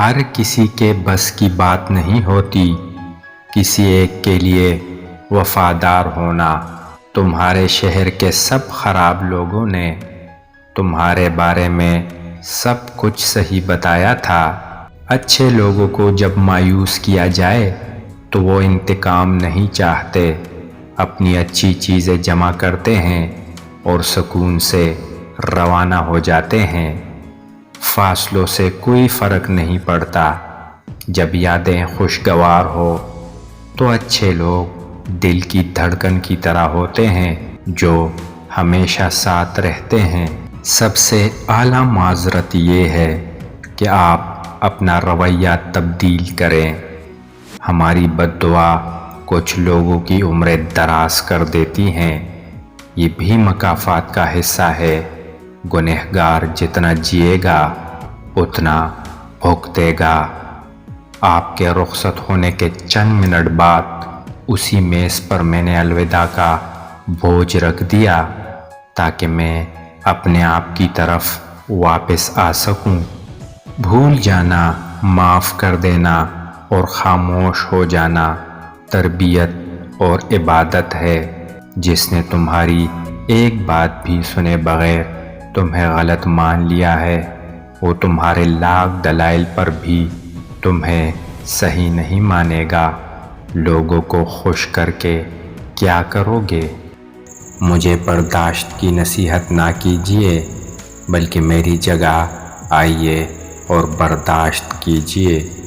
ہر کسی کے بس کی بات نہیں ہوتی کسی ایک کے لیے وفادار ہونا۔ تمہارے شہر کے سب خراب لوگوں نے تمہارے بارے میں سب کچھ صحیح بتایا تھا۔ اچھے لوگوں کو جب مایوس کیا جائے تو وہ انتقام نہیں چاہتے، اپنی اچھی چیزیں جمع کرتے ہیں اور سکون سے روانہ ہو جاتے ہیں۔ فاصلوں سے کوئی فرق نہیں پڑتا، جب یادیں خوشگوار ہو تو اچھے لوگ دل کی دھڑکن کی طرح ہوتے ہیں جو ہمیشہ ساتھ رہتے ہیں۔ سب سے اعلیٰ معذرت یہ ہے کہ آپ اپنا رویہ تبدیل کریں۔ ہماری بد دعا کچھ لوگوں کی عمریں دراز کر دیتی ہیں، یہ بھی مکافات کا حصہ ہے۔ گنہگار جتنا جیے گا اتنا بھگتے گا۔ آپ کے رخصت ہونے کے چند منٹ بعد اسی میز پر میں نے الوداع کا بوجھ رکھ دیا تاکہ میں اپنے آپ کی طرف واپس آ سکوں۔ بھول جانا، معاف کر دینا اور خاموش ہو جانا تربیت اور عبادت ہے۔ جس نے تمہاری ایک بات بھی سنے بغیر تمہیں غلط مان لیا ہے وہ تمہارے لاکھ دلائل پر بھی تمہیں صحیح نہیں مانے گا۔ لوگوں کو خوش کر کے کیا کرو گے؟ مجھے برداشت کی نصیحت نہ کیجیے بلکہ میری جگہ آئیے اور برداشت کیجیے۔